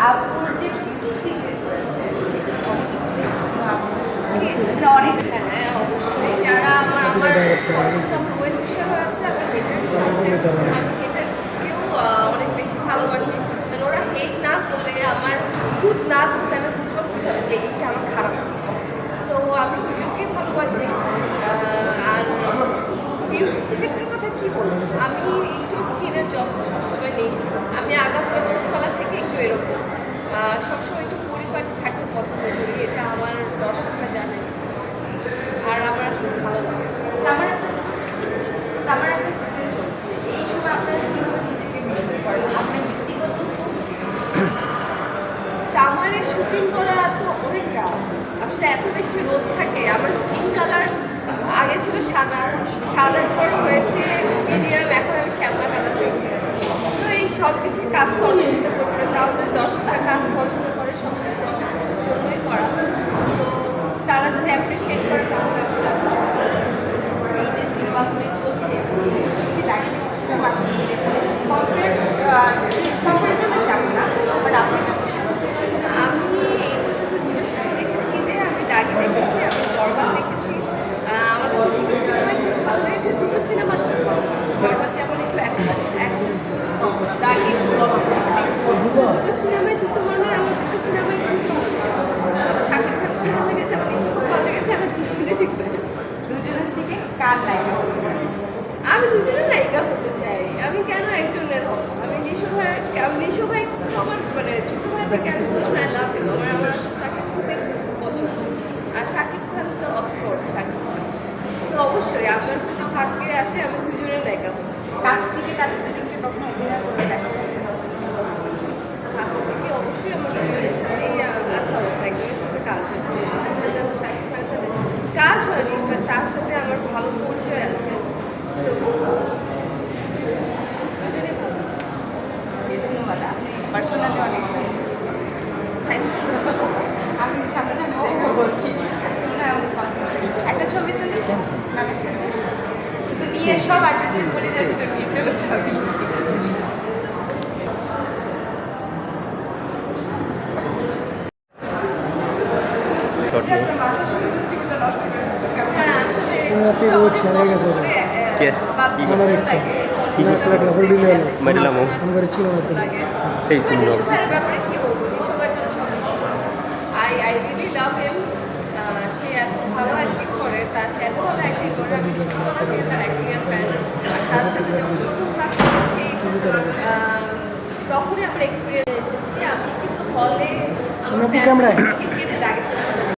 আপুর যে beauty secret রয়েছে অনেক হ্যাঁ অবশ্যই যারা আমার পছন্দ আমার ওয়েল উৎসাহ আছে আমার হেটার্স আছে আমি হেটার্সকেও অনেক বেশি ভালোবাসি মানে ওরা হেট না করলে আমার খুদ না থাকলে আমি বুঝবো কীভাবে যে এইটা আমার খারাপ তো আমি দুজনকেই ভালোবাসি আর বিউটি সিক্রেটের কথা কী বলবো আমি একটু স্কিনের যত্ন সবসময় নিই আমি আগাগোড়া ছোটোবেলা থেকে একটু এরকম সবসময় একটু পরিপাটি থাকতে পছন্দ করি এটা আমার দর্শকরা জানে আর আমার আসলে ভালো লাগে সামার একটা সিজন চলছে এই সময় আপনারা কীভাবে নিজেকে মেনটেন করেন আপনার ব্যক্তিগত সামারে শুটিং করা তো অনেকটা আসলে এত বেশি রোদ থাকে আমার স্কিন কালার আগে ছিল সাদা সাদার পর হয়েছে মিডিয়াম এখন আমি শ্যামলা কালার তো এই সব কিছু কাজ করতে করতে তাও যদি দর্শকরা কাজ পছন্দ করে সব কিছু দর্শকের জন্যই করা তো তারা যদি অ্যাপ্রিসিয়েট করে তাহলে আসলে এই যে সিনেমাগুলি চলছে আমি দুটো সিনেমা দেখেছি যে আমি দাগি দেখেছি আমি বরবাদ দেখেছি আমার কাছে দুটো সিনেমাই খুব ভালো লেগেছে দুটো সিনেমা দুই বরবাদ যেমন একটু অ্যাকশন দাগি দুটো সিনেমায় দুই ধরনের আমার দুটো সিনেমায় খুব ভালো শাকিব খান খুব ভালো লেগেছে আমার নিশু খুব ভালো লেগেছে আমার দুজনে ঠিক দুজনের থেকে কার নায়িকা হতে চাই আমি দুজনের নায়িকা হতে চাই আমি কেন একজনের হব আমি নিশু ভাই তো আমার মানে ছোটো ভাই থেকে আমি বলছি না লাভ আমার তাকে খুবই পছন্দ আর শাকিব খান তো অফকোর্স শাকিব খান তো অবশ্যই আমার যদি ভাগ্যে আসে আমি দুজনের নায়িকা হতে চাই কাছ থেকে তাদের দুজনকে কখনো অভিনয় করে দেখা যাচ্ছে কাছ থেকে অবশ্যই আমার দুজনের সাথেই সরি একজনের সাথে কাজ হয়েছে তার সাথে আমার শাকিব খানের সাথে কাজ হয়নি বাট তার সাথে আমার ভালো পরিচয় আছে তো দুজনেই ভালো ধন্যবাদ আপনি পার্সোনালি অনেক থ্যাংক ইউ আমি সামনে বলছি আজকে মনে হয় আমাদের একটা ছবি তুলি ম্যামের সাথে শুধু নিয়ে সব আর যদি বলে যাবে তো নিয়ে চলে ছবি I really love him. সে এত ভালো অ্যাক্টিং করে তার সে এত ভালো অ্যাক্টিং করে আমি ছোটবেলা থেকে তার অ্যাক্টিংয়ের ফ্যান আর তার সাথে যখন প্রথম কাজ করেছি তখনই আমার এক্সপিরিয়েন্স এসেছি আমি কিন্তু হলে আমার টিকিট কেটে দাগেছিলাম